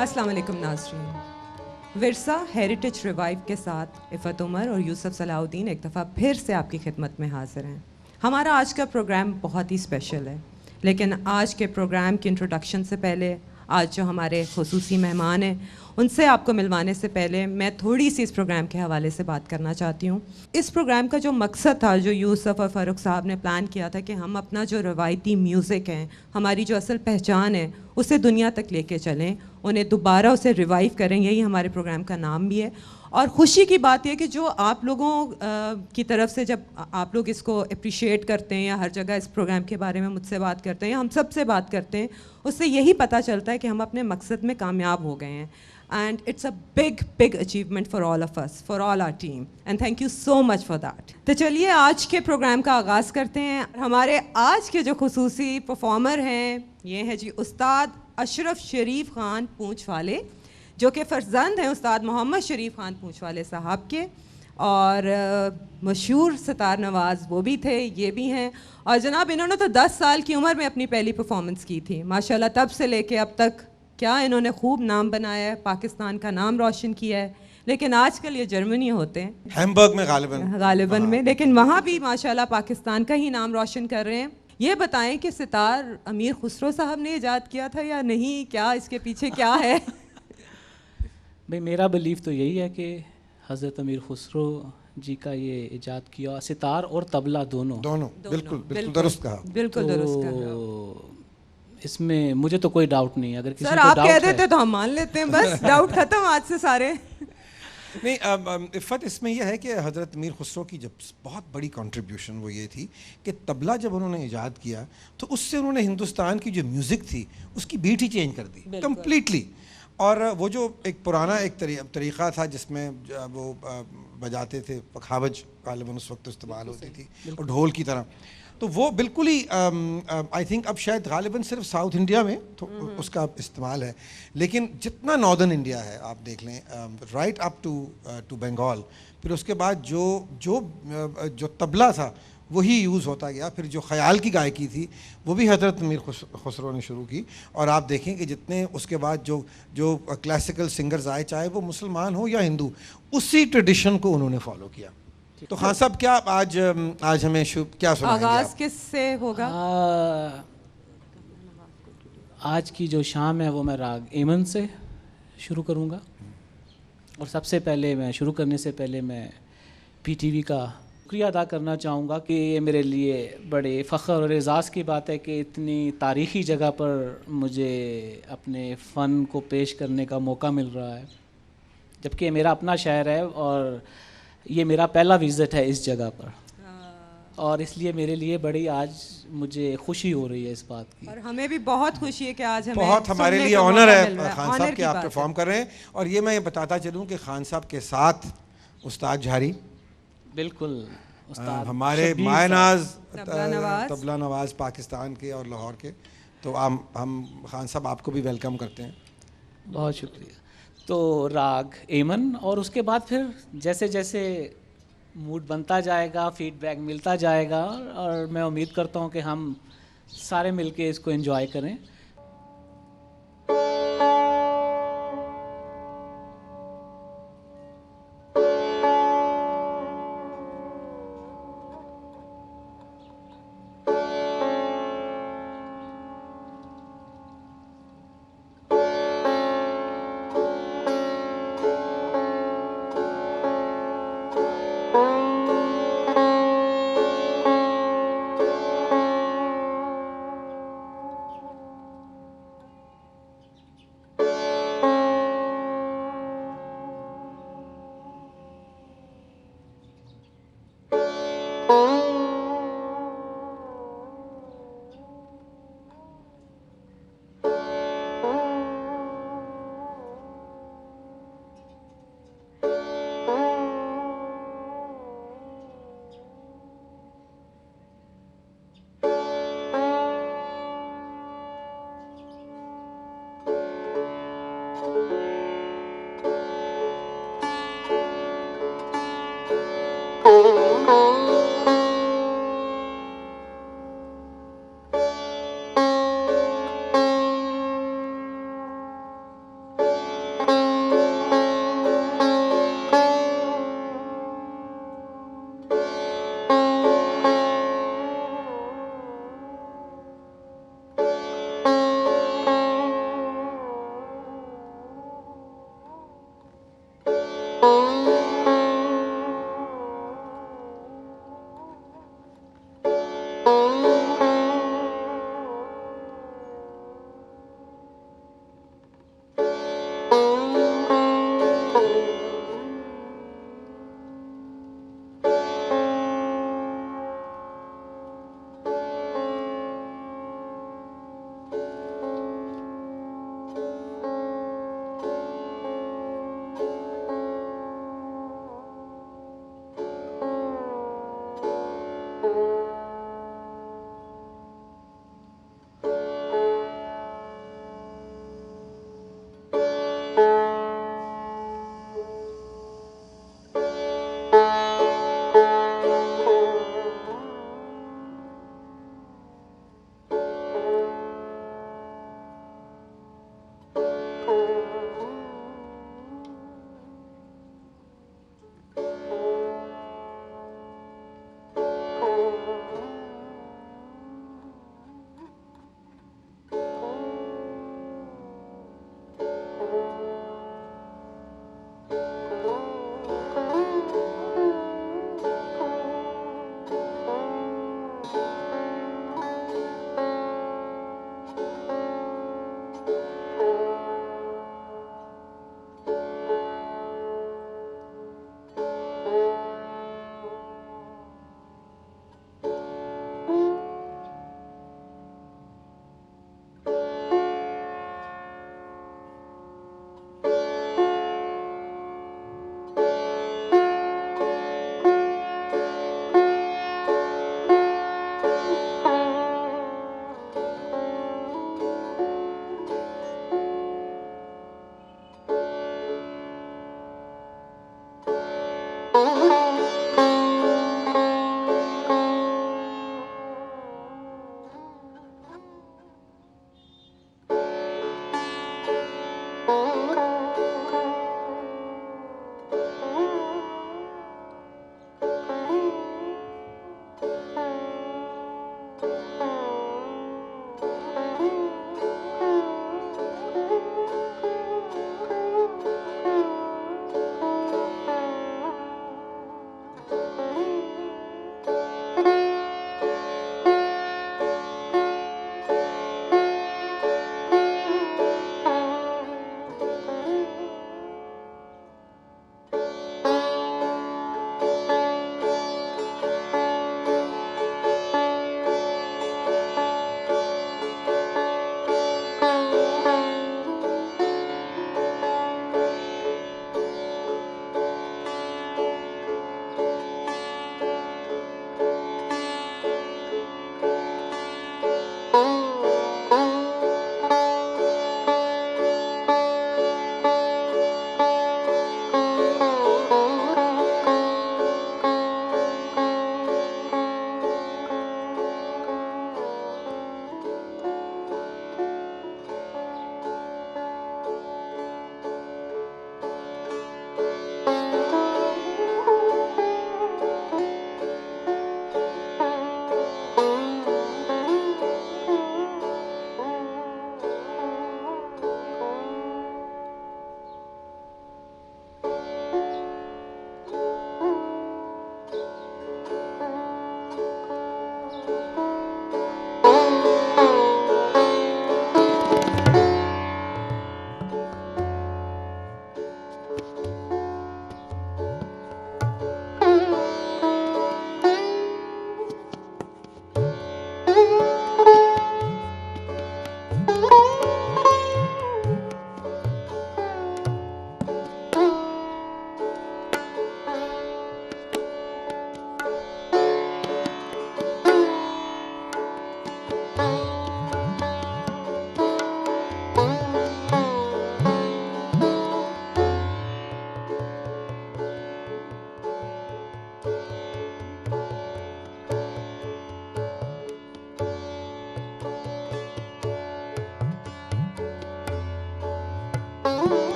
अस्सलाम वालेकुम नाज़रीन। विरसा हेरिटेज रिवाइव के साथ इफ़त उमर और यूसुफ सलाहुद्दीन एक दफ़ा फिर से आपकी खिदमत में हाज़िर हैं। हमारा आज का प्रोग्राम बहुत ही स्पेशल है, लेकिन आज के प्रोग्राम की इंट्रोडक्शन से पहले आज जो हमारे खुसूसी मेहमान हैं उनसे आपको मिलवाने से पहले मैं थोड़ी सी इस प्रोग्राम के हवाले से बात करना चाहती हूँ। इस प्रोग्राम का जो मकसद था, जो यूसुफ और फ़ारूक साहब ने प्लान किया था कि हम अपना जो रवायती म्यूज़िक है, हमारी जो असल पहचान है, उसे दुनिया तक लेके चलें, उन्हें दोबारा उसे रिवाइव करें। यही हमारे प्रोग्राम का नाम भी है। और ख़ुशी की बात यह कि जो आप लोगों की तरफ से जब आप लोग इसको अप्रिशिएट करते हैं या हर जगह इस प्रोग्राम के बारे में मुझसे बात करते हैं या हम सब से बात करते हैं, उससे यही पता चलता है कि हम अपने मकसद में कामयाब हो गए हैं। And it's a big achievement for all of us, for all our team, and thank you so much for that. तो चलिए आज के प्रोग्राम का आगाज़ करते हैं। हमारे आज के जो खुसूसी परफॉर्मर हैं, ये हैं जी उस्ताद अशरफ शरीफ ख़ान पूंछ वाले, जो कि फ़र्जंद हैं उस्ताद मोहम्मद शरीफ ख़ान पूंछ वाले साहब के, और मशहूर सितार नवाज़ वो भी थे, ये भी हैं। और जनाब इन्होंने तो 10 साल की उम्र में अपनी पहली परफॉर्मेंस की थी माशाल्लाह। तब से लेके अब तक क्या इन्होंने खूब नाम बनाया है, पाकिस्तान का नाम रोशन किया है। लेकिन आजकल ये जर्मनी होते हैं, हैम्बर्ग में गालिबन में, लेकिन वहाँ भी माशाल्लाह पाकिस्तान का ही नाम रोशन कर रहे हैं। ये बताएं कि सितार अमीर खुसरो साहब ने ईजाद किया था या नहीं, क्या इसके पीछे क्या है? भाई मेरा बिलीफ तो यही है कि हज़रत अमीर खुसरो जी का ये ईजाद किया, सितार और तबला दोनों बिल्कुल दुरुस्त कहा, बिल्कुल दुरुस्त कहा। इसमें मुझे तो कोई डाउट नहीं है। अगर किसी सर को आप डाउट कह देते तो हम मान लेते हैं, बस डाउट खत्म आज से सारे। नहीं, इफ़त इसमें यह है कि हज़रत मीर खुसरो की जब बहुत बड़ी कंट्रीब्यूशन वो ये थी कि तबला जब उन्होंने ईजाद किया तो उससे उन्होंने हिंदुस्तान की जो म्यूज़िक थी उसकी बीट ही चेंज कर दी कम्प्लीटली। और वो जो एक पुराना एक तरीक़ा था जिसमें वो बजाते थे, पखावज गालिबन उस वक्त इस्तेमाल होती थी और ढोल की तरह, तो वो बिल्कुल ही आई थिंक अब शायद गालिबन सिर्फ साउथ इंडिया में तो उसका इस्तेमाल है, लेकिन जितना नॉर्दर्न इंडिया है आप देख लें, राइट अप टू बंगाल, फिर उसके बाद जो तबला था वही यूज़ होता गया। फिर जो ख़याल की गायकी थी वो भी हज़रत मीर खुसरो ने शुरू की, और आप देखें कि जितने उसके बाद जो क्लासिकल सिंगर्स आए, चाहे वो मुसलमान हो या हिंदू, उसी ट्रेडिशन को उन्होंने फॉलो किया। तो खान साहब क्या आज हमें क्या सुनाएंगे? आगाज़ किससे होगा? आज की जो शाम है वो मैं राग एमन से शुरू करूँगा। और सबसे पहले मैं शुरू करने से पहले मैं पीटीवी का शुक्रिया अदा करना चाहूँगा कि ये मेरे लिए बड़े फ़ख्र और एज़ाज़ की बात है कि इतनी तारीख़ी जगह पर मुझे अपने फ़न को पेश करने का मौका मिल रहा है, जबकि ये मेरा अपना शहर है और ये मेरा पहला विज़िट है इस जगह पर, और इसलिए मेरे लिए बड़ी आज मुझे खुशी हो रही है इस बात की। और हमें भी बहुत खुशी है कि आज हमें बहुत हमारे लिए ऑनर है खान साहब के आप परफॉर्म कर रहे हैं। और ये मैं बताता चलूँ कि खान साहब के साथ उस्ताद झारी, बिल्कुल उस्ताद हमारे मायनाज तबला नवाज पाकिस्तान के और लाहौर के, तो हम खान साहब आपको भी वेलकम करते हैं। बहुत शुक्रिया। तो राग एमन, और उसके बाद फिर जैसे जैसे मूड बनता जाएगा, फीडबैक मिलता जाएगा, और मैं उम्मीद करता हूँ कि हम सारे मिलके इसको एंजॉय करें।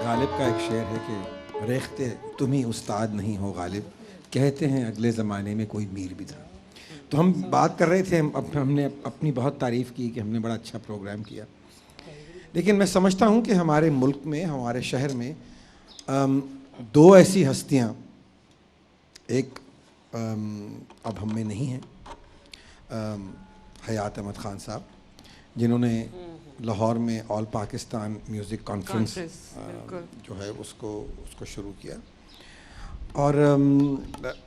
गालिब का एक शेर है कि रेख्ते तुम ही उस्ताद नहीं हो गालिब, कहते हैं अगले ज़माने में कोई मीर भी था। तो हम बात कर रहे थे, हमने अपनी बहुत तारीफ़ की कि हमने बड़ा अच्छा प्रोग्राम किया, लेकिन मैं समझता हूँ कि हमारे मुल्क में, हमारे शहर में दो ऐसी हस्तियाँ, एक अब हम में नहीं हैं, हयात अहमद ख़ान साहब, जिन्होंने लाहौर में ऑल पाकिस्तान म्यूज़िक कॉन्फ्रेंस जो है उसको शुरू किया, और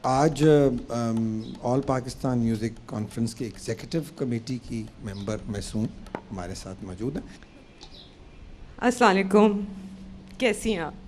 आज ऑल पाकिस्तान म्यूज़िक कॉन्फ्रेंस की एग्जीक्यूटिव कमेटी की मेंबर मैसूम हमारे साथ मौजूद हैं। अस्सलाम वालेकुम, कैसी हैं आप?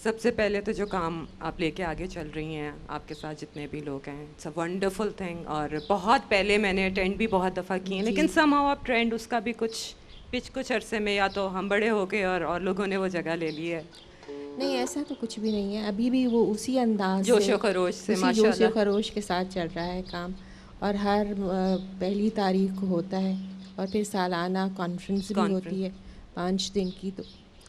सबसे पहले तो जो काम आप लेके आगे चल रही हैं, आपके साथ जितने भी लोग हैं, इट्स अ वंडरफुल थिंग। और बहुत पहले मैंने अटेंड भी बहुत दफ़ा किए हैं, लेकिन समहाउ अब ट्रेंड उसका भी कुछ अरसे में या तो हम बड़े हो गए और लोगों ने वो जगह ले ली है। नहीं, ऐसा तो कुछ भी नहीं है, अभी भी वो उसी अंदाज जोश व खरोश से माशाल्लाह, जोश व खरोश के साथ चल रहा है काम। और हर पहली तारीख को होता है, और फिर सालाना कॉन्फ्रेंस भी होती है 5 दिन की, तो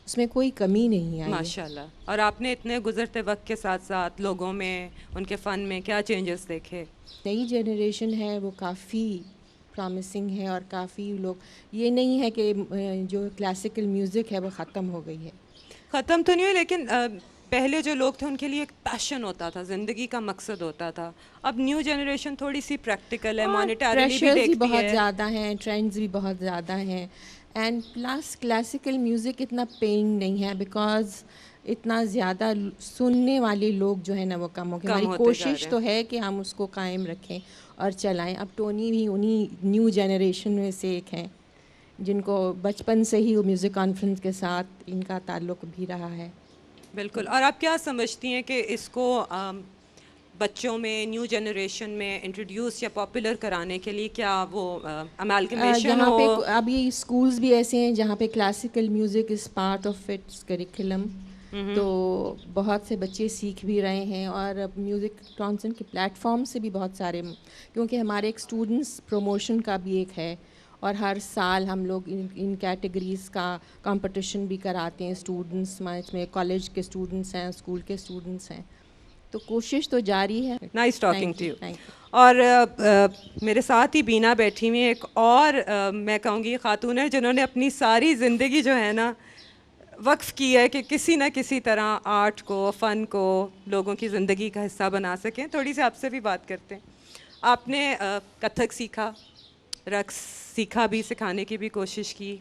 उसमें कोई कमी नहीं आई माशाल्लाह। और आपने इतने गुजरते वक्त के साथ साथ लोगों में, उनके फ़न में क्या चेंजेस देखे? नई जनरेशन है वो काफ़ी प्रॉमिसिंग है, और काफ़ी लोग, ये नहीं है कि जो क्लासिकल म्यूज़िक है वो ख़त्म हो गई है। ख़त्म तो नहीं हुई, लेकिन पहले जो लोग थे उनके लिए एक पैशन होता था, ज़िंदगी का मकसद होता था। अब न्यू जनरेशन थोड़ी सी प्रैक्टिकल है, मॉनेटरीली भी देखती है, बहुत ज़्यादा हैं, ट्रेंड्स भी बहुत ज़्यादा हैं, एंड प्लस क्लासिकल म्यूज़िक इतना पेइंग नहीं है, बिकॉज इतना ज़्यादा सुनने वाले लोग जो है ना वो कम हो गए। हमारी कोशिश तो है कि हम उसको कायम रखें और चलाएं। अब टोनी भी उन्हीं न्यू जनरेशन में से एक हैं जिनको बचपन से ही वो म्यूज़िक कॉन्फ्रेंस के साथ इनका ताल्लुक़ भी रहा है। बिल्कुल। और आप क्या समझती हैं कि इसको बच्चों में, न्यू जनरेशन में इंट्रोड्यूस या पॉपुलर कराने के लिए क्या वो अमालगमेशन जहाँ हो? पे अभी स्कूल्स भी ऐसे हैं जहाँ पे classical music is part of its curriculum, तो बहुत से बच्चे सीख भी रहे हैं। और म्यूज़िक कॉन्सर्ट के प्लेटफॉर्म से भी बहुत सारे, क्योंकि हमारे एक स्टूडेंट्स प्रमोशन का भी एक है, और हर साल हम लोग इन कैटेगरीज़ का कंपटीशन भी कराते हैं। स्टूडेंट्स में कॉलेज के स्टूडेंट्स हैं, स्कूल के स्टूडेंट्स हैं, तो कोशिश तो जारी है। Nice talking to you. और मेरे साथ ही बीना बैठी हुई एक और मैं कहूँगी खातून है जिन्होंने अपनी सारी ज़िंदगी जो है ना वक्फ़ की है कि किसी न किसी तरह आर्ट को, फ़न को लोगों की ज़िंदगी का हिस्सा बना सकें। थोड़ी सी आपसे भी बात करते हैं। आपने कथक सीखा, रक़्स सीखा भी, सिखाने की भी कोशिश की,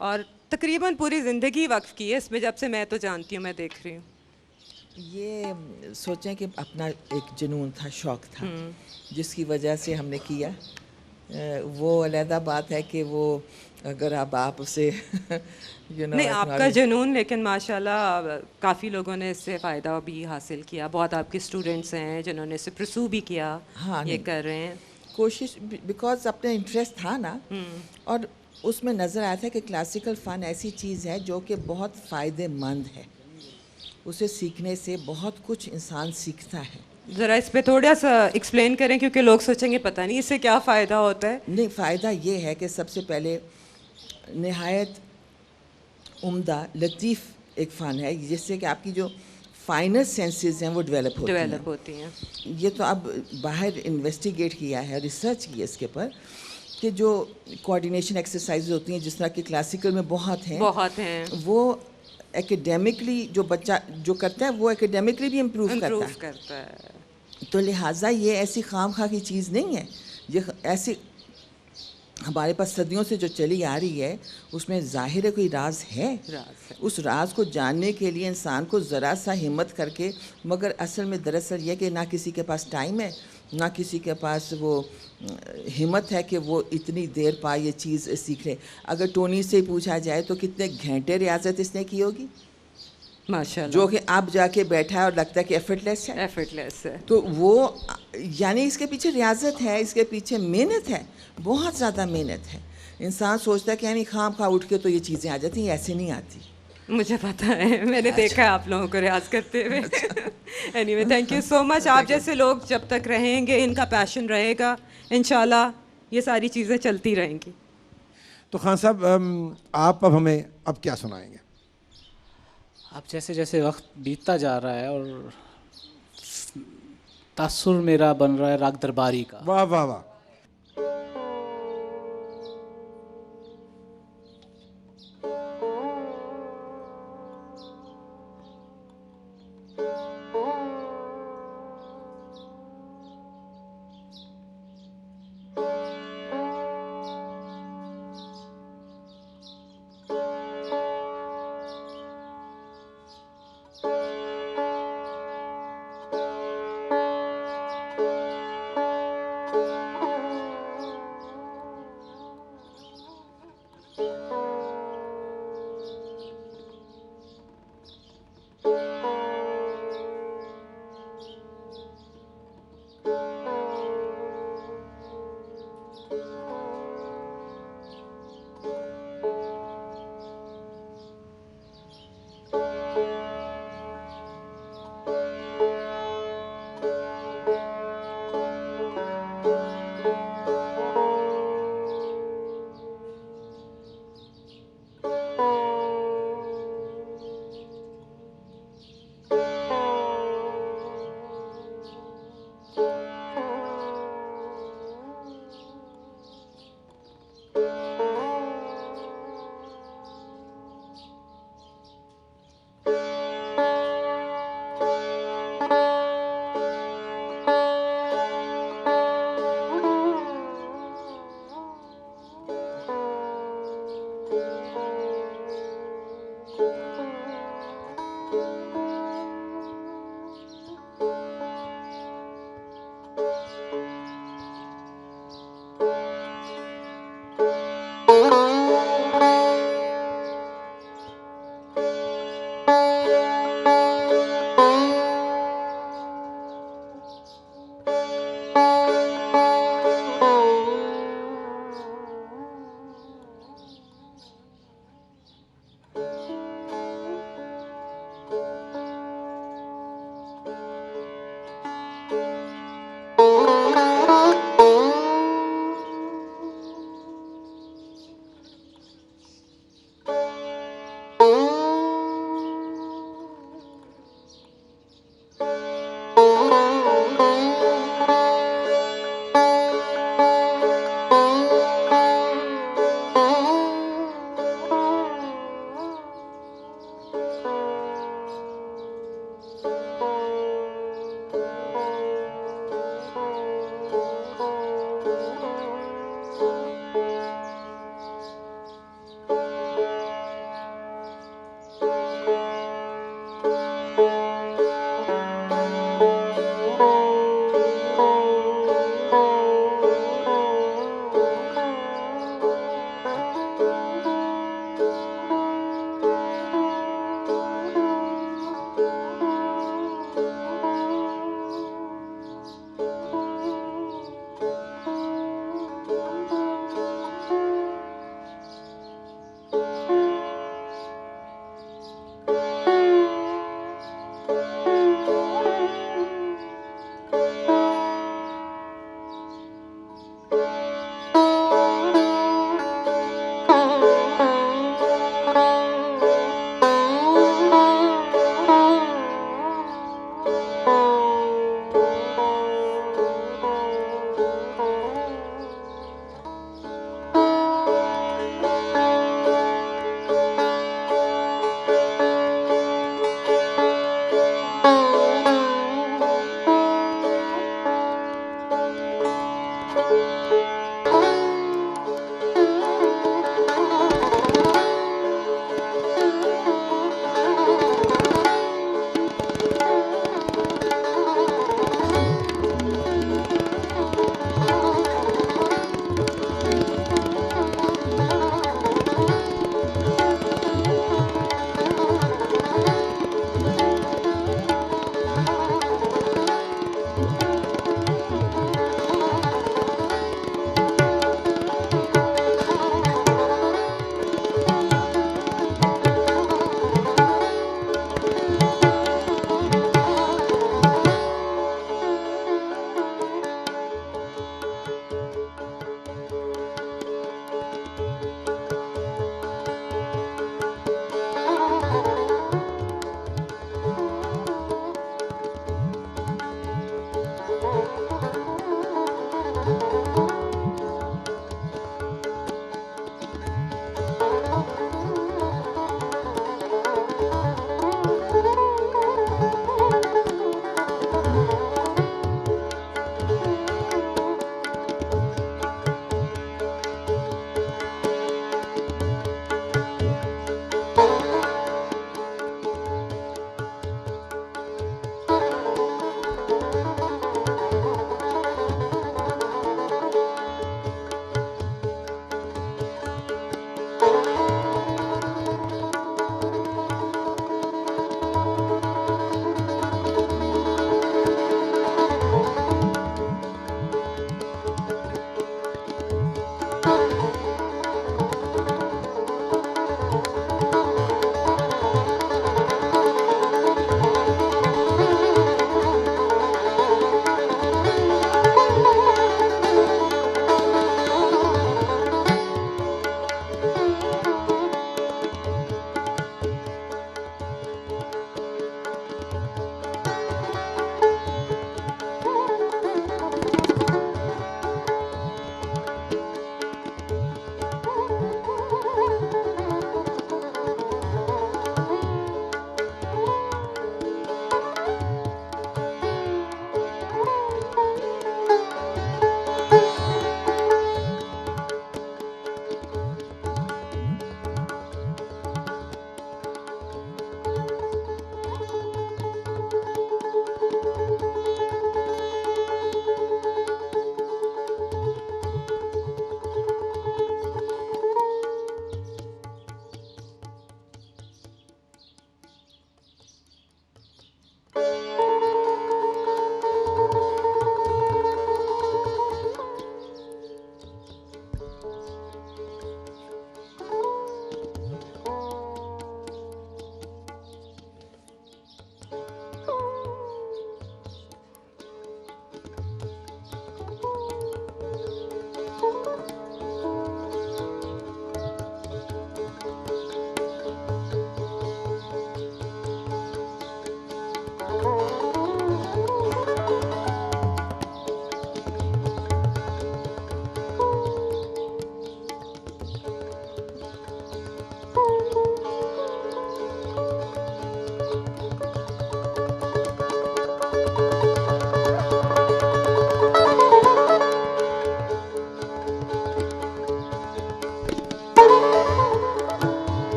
और तकरीबन पूरी ज़िंदगी वक्फ़ की है इसमें, जब से मैं तो जानती हूँ, मैं देख रही हूँ। ये सोचें कि अपना एक जुनून था, शौक़ था, जिसकी वजह से हमने किया। वो अलहदा बात है कि वो अगर आप उसे नहीं, आपका जुनून, लेकिन माशाल्लाह काफ़ी लोगों ने इससे फ़ायदा भी हासिल किया। बहुत आपके स्टूडेंट्स हैं जिन्होंने इसे परसू भी किया। हाँ, ये कर रहे हैं कोशिश, बिकॉज अपना इंटरेस्ट था ना, और उसमें नज़र आया था कि क्लासिकल फ़न ऐसी चीज़ है जो कि बहुत फ़ायदेमंद है, उसे सीखने से बहुत कुछ इंसान सीखता है। ज़रा इस पे थोड़ा सा एक्सप्लेन करें, क्योंकि लोग सोचेंगे पता नहीं इससे क्या फ़ायदा होता है। नहीं, फ़ायदा ये है कि सबसे पहले नहायत उम्दा लतीफ़ एक फ़न है, जिससे कि आपकी जो फाइनर सेंसेस हैं वो डेवलप होती हैं। डेवलप होती हैं। ये तो अब बाहर इन्वेस्टिगेट किया है, रिसर्च की है इसके पर, कि जो कोऑर्डिनेशन एक्सरसाइज होती हैं जिस तरह की क्लासिकल में बहुत हैं, वो एकेडमिकली जो बच्चा जो करता है वो एकेडमिकली भी इम्प्रूव करता है। तो लिहाजा ये ऐसी खामखा की चीज़ नहीं है, ये ऐसी हमारे पास सदियों से जो चली आ रही है उसमें ज़ाहिर है कोई राज है। उस राज को जानने के लिए इंसान को ज़रा सा हिम्मत करके, मगर असल में दरअसल ये कि ना किसी के पास टाइम है, ना किसी के पास वो हिम्मत है कि वो इतनी देर पा ये चीज़ सीख ले। अगर टोनी से पूछा जाए तो कितने घंटे रियाजत इसने की होगी, माशाल्लाह, जो कि आप जाके बैठा है और लगता है कि एफर्टलेस है। तो वो यानी इसके पीछे रियाजत है, इसके पीछे मेहनत है, बहुत ज़्यादा मेहनत है। इंसान सोचता है कि यानी खाम खा उठ के तो ये चीज़ें आ जाती हैं, ऐसे नहीं आती। मुझे पता है, मैंने देखा है आप लोगों को रियाज करते हुए। Anyway, thank you so much. आप जैसे लोग जब तक रहेंगे, इनका पैशन रहेगा, इंशाल्लाह ये सारी चीज़ें चलती रहेंगी। तो खान साहब, आप अब हमें अब क्या सुनाएंगे? अब जैसे जैसे वक्त बीतता जा रहा है और तासुर मेरा बन रहा है राग दरबारी का। वाह वाह वाह।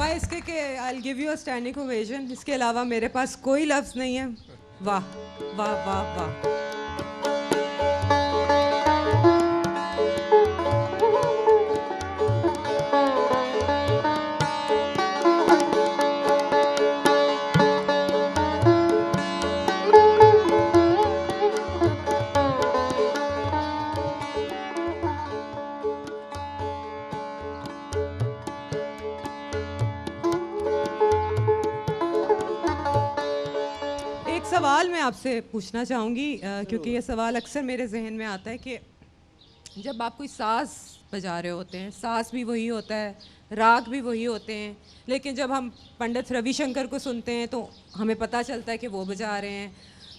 सिवाय इसके कि I give you a standing ovation, इसके अलावा मेरे पास कोई लफ्ज़ नहीं है। वाह वाह वाह वाह। एक सवाल मैं आपसे पूछना चाहूँगी, क्योंकि ये सवाल अक्सर मेरे जहन में आता है कि जब आप कोई साज़ बजा रहे होते हैं, साज़ भी वही होता है, राग भी वही होते हैं, लेकिन जब हम पंडित रविशंकर को सुनते हैं तो हमें पता चलता है कि वो बजा रहे हैं,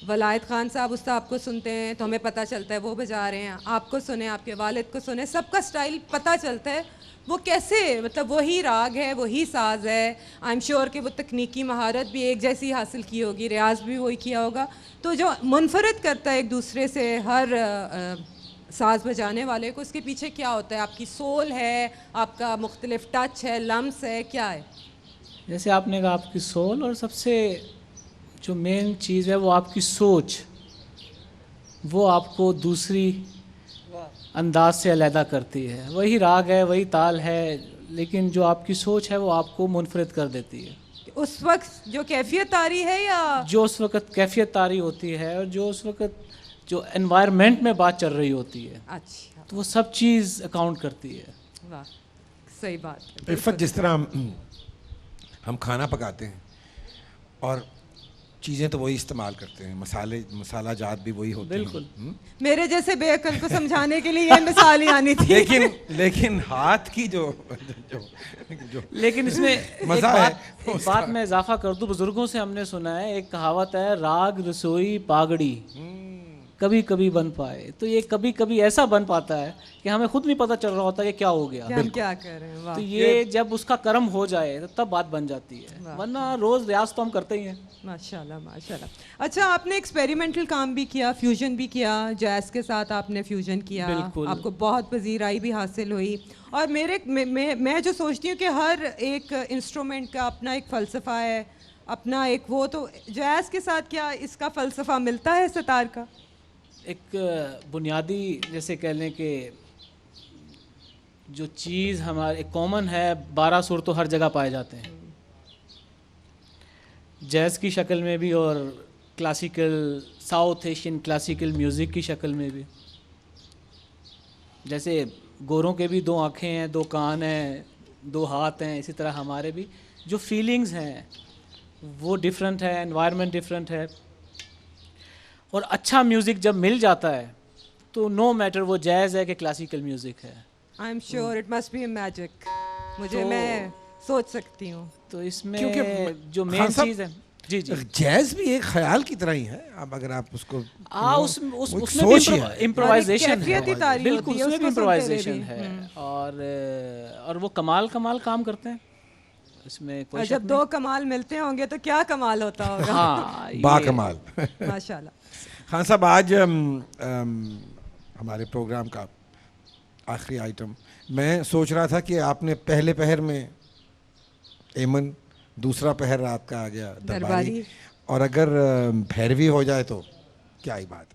वलायत ख़ान साहब उस्ताद को सुनते हैं तो हमें पता चलता है वो बजा रहे हैं, आपको सुने, आपके वालिद को सुने, सबका स्टाइल पता चलता है। वो कैसे, मतलब वही राग है, वही साज़ है, आई एम श्योर कि वो तकनीकी महारत भी एक जैसी हासिल की होगी, रियाज भी वही किया होगा, तो जो मुनफरद करता है एक दूसरे से हर साज़ बजाने वाले को, उसके पीछे क्या होता है? आपकी सोल है, आपका मुख्तलिफ टच है, लम्स है, क्या है? जैसे आपने कहा आपकी सोल, और सबसे जो मेन चीज़ है वो आपकी सोच, वो आपको दूसरी अंदाज से अलहदा करती है। वही राग है, वही ताल है, लेकिन जो आपकी सोच है वो आपको मुनफरद कर देती है। उस वक्त जो कैफियत तारी है, या जो उस वक्त कैफियत तारी होती है, और जो उस वक्त जो एनवायरनमेंट में बात चल रही होती है, अच्छा, तो वो सब चीज़ अकाउंट करती है। वाह, सही बात है। इफ़त, जिस तरह हम खाना पकाते हैं और चीज़ें तो वही इस्तेमाल करते हैं, मसाला जात भी वही होते बिल्कुल। हैं। मेरे जैसे बेअकल को समझाने के लिए ये मिसाल ही आनी थी। लेकिन हाथ की जो लेकिन इसमें एक मज़ा है बात मैं इजाफा कर दूं, बुजुर्गों से हमने सुना है, एक कहावत है, राग रसोई पागड़ी कभी कभी बन पाए। तो ये कभी कभी ऐसा बन पाता है कि हमें खुद नहीं पता चल रहा होता कि क्या हो गया, कि हम क्या कर रहे हैं। वाह, तो ये जब उसका कर्म हो जाए तो तब बात बन जाती है, वरना रोज रियाज तो हम करते ही हैं। माशाल्लाह माशाल्लाह। अच्छा, आपने एक्सपेरिमेंटल काम भी किया, फ्यूजन भी किया, जैज़ के साथ आपने फ्यूजन किया, बिल्कुल। आपको बहुत पजीराई भी हासिल हुई। और मैं जो सोचती हूँ कि हर एक इंस्ट्रूमेंट का अपना एक फ़लसफ़ा है, अपना एक वो, तो जैज़ के साथ क्या इसका फ़लसफ़ा मिलता है सितार का? एक बुनियादी, जैसे कह लें कि जो चीज़ हमारे कॉमन है, 12 सुर तो हर जगह पाए जाते हैं, जैज़ की शक्ल में भी और classical south Asian classical music की शक्ल में भी। जैसे गोरों के भी 2 आँखें हैं, 2 कान हैं, 2 हाथ हैं, इसी तरह हमारे भी जो फीलिंग्स हैं वो डिफरेंट है, एनवायरनमेंट डिफरेंट है। और अच्छा म्यूज़िक जब मिल जाता है तो नो मैटर वो जैज़ है कि क्लासिकल म्यूज़िक है, I am sure it must be a magic. मुझे तो- मैं सोच सकती हूँ। तो इसमें क्योंकि जो मेन खान साहब, चीज़ है, जी जी, जैज भी एक ख्याल की तरह ही है। अब अगर आप उसको उसमें वो एक उसमें भी सोच ही है। इम्प्रोवाइजेशन है, कैफियत ही तारी बिल्कुल होती है, उसमें भी उसको सुनते इम्प्रोवाइजेशन हुए भी। है। और वो कमाल काम करते हैं, इसमें और कोई जब शक 2 कमाल मिलते होंगे तो क्या कमाल होता नहीं। होगा। हाँ, बाकमाल। माशाल्लाह। खान साहब, आज हमारे प्रोग्राम का आखिरी आइटम, मैं सोच रहा था कि आपने पहले पहर में एमन, दूसरा पहर रात का आ गया दरबारी, दरबारी। और अगर भैरवी हो जाए तो क्या ही बात है।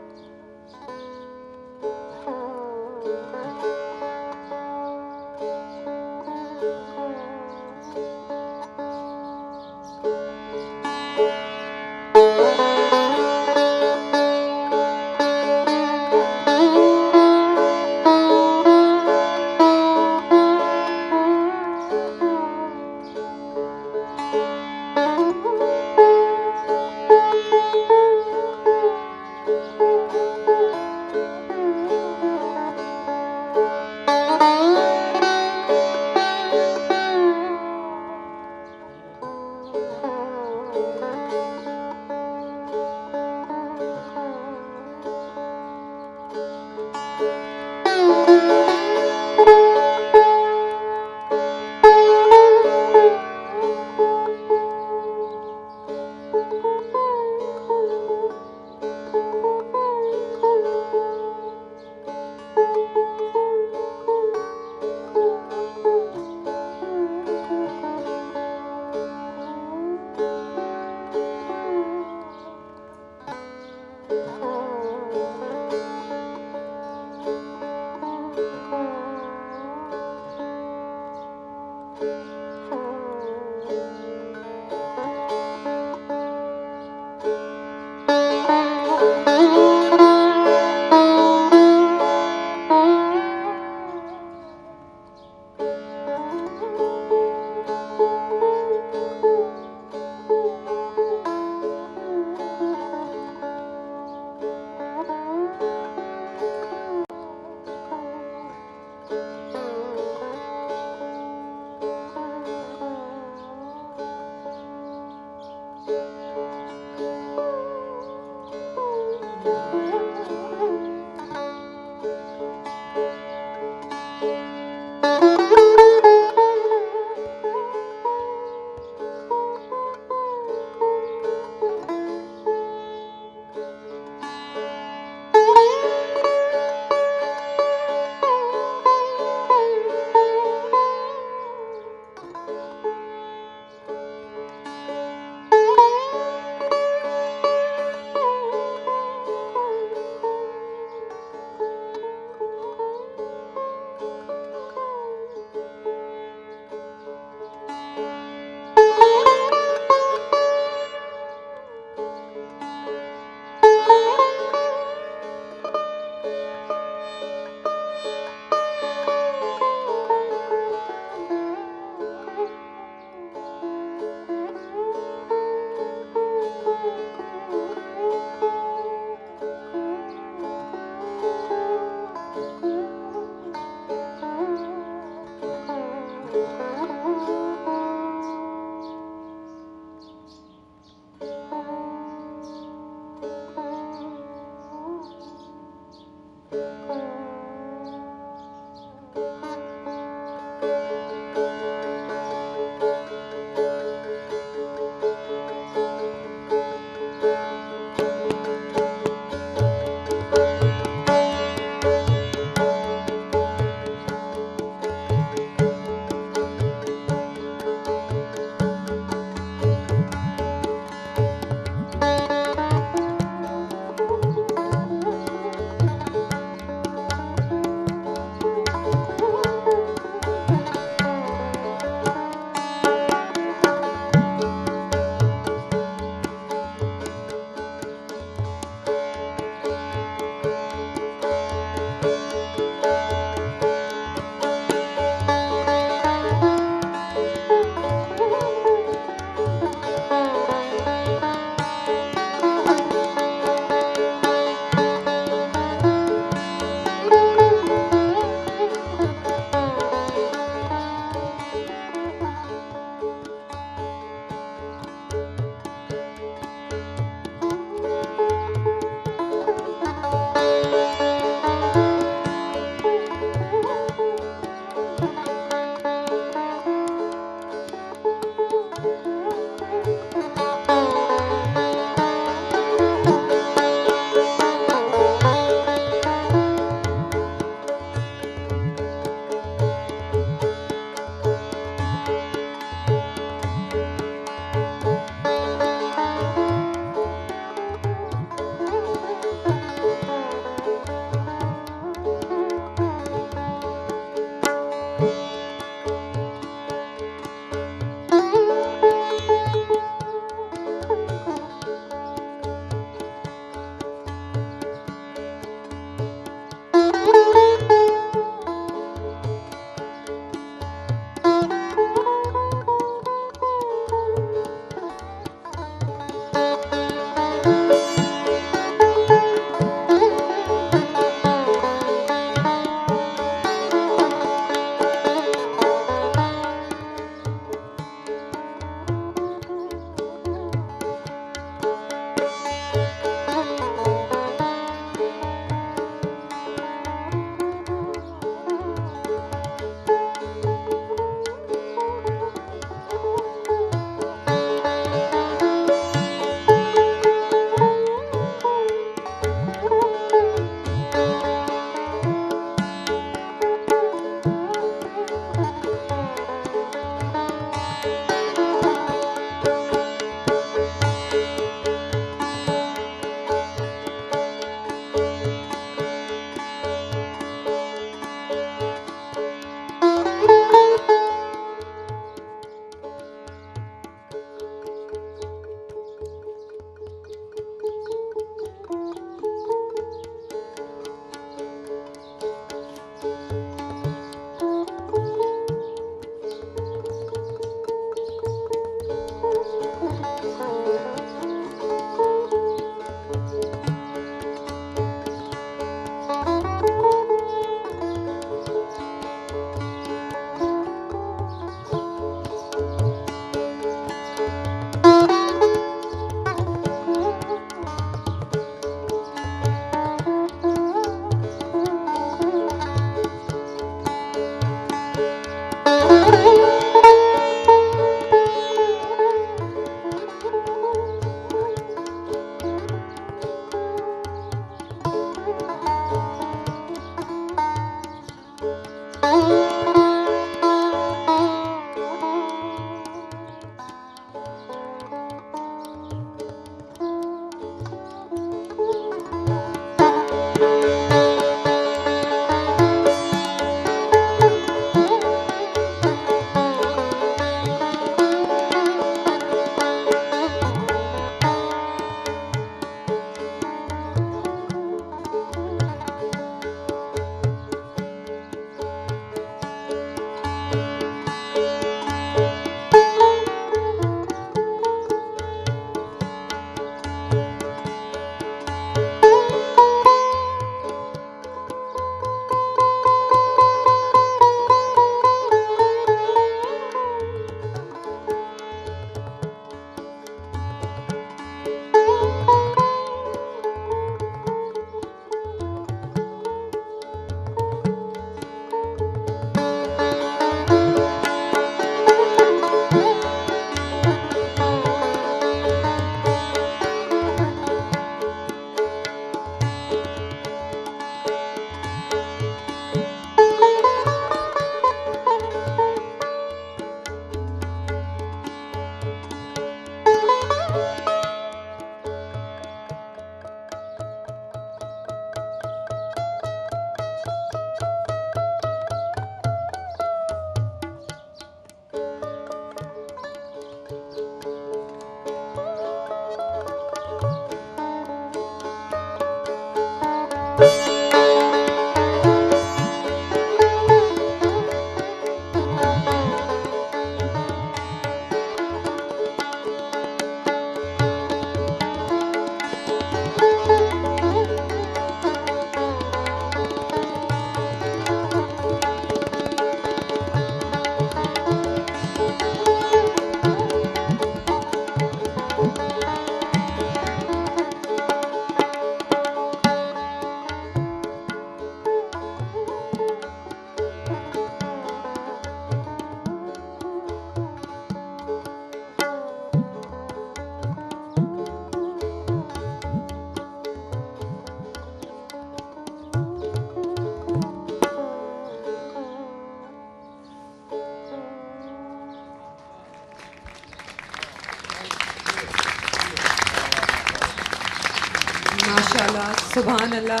माशाल्लाह, सुभान अल्लाह।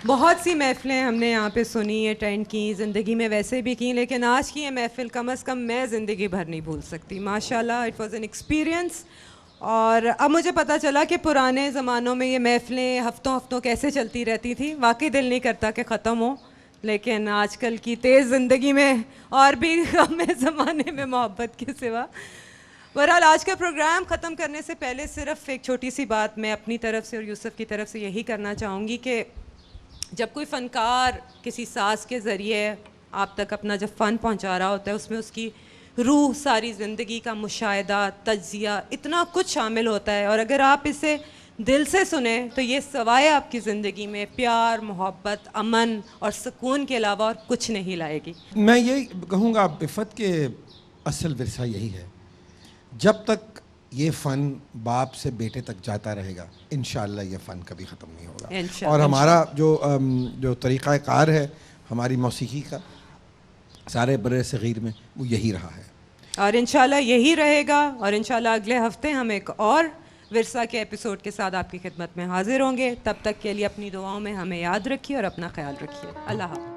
बहुत सी महफ़िलें हमने यहाँ पे सुनी, अटेंड की, ज़िंदगी में वैसे भी की, लेकिन आज की ये महफ़िल कम अज़ कम मैं ज़िंदगी भर नहीं भूल सकती। माशाल्लाह, इट वाज़ एन एक्सपीरियंस। और अब मुझे पता चला कि पुराने ज़मानों में ये महफ़िलें हफ़्तों हफ़्तों कैसे चलती रहती थी। वाकई दिल नहीं करता कि ख़त्म हो, लेकिन आजकल की तेज़ ज़िंदगी में और भी कम है ज़माने में मोहब्बत के सिवा। बहरहाल आज का प्रोग्राम ख़त्म करने से पहले सिर्फ एक छोटी सी बात मैं अपनी तरफ से और यूसुफ की तरफ से यही करना चाहूँगी कि जब कोई फ़नकार किसी साज के ज़रिए आप तक अपना जब फ़न पहुँचा रहा होता है, उसमें उसकी रूह, सारी ज़िंदगी का मुशाहिदा, तज्ज़िया, इतना कुछ शामिल होता है। और अगर आप इसे दिल से सुने तो ये सवाए आपकी ज़िंदगी में प्यार, मोहब्बत, अमन और सुकून के अलावा और कुछ नहीं लाएगी। मैं ये कहूँगा इफ़त के असल विरसा यही है, जब तक ये फ़न बाप से बेटे तक जाता रहेगा इंशाअल्लाह ये फ़न कभी ख़त्म नहीं होगा। इंशाअल्लाह, और हमारा जो तरीक़ाकार है हमारी मौसीकी का सारे बरे सग़ीर में वो यही रहा है और इंशाल्लाह यही रहेगा। और इंशाल्लाह अगले हफ्ते हम एक और विरसा के एपिसोड के साथ आपकी खिदमत में हाजिर होंगे। तब तक के लिए अपनी दुआओं में हमें याद रखिए और अपना ख्याल रखिए। अल्लाह हाफ़िज़।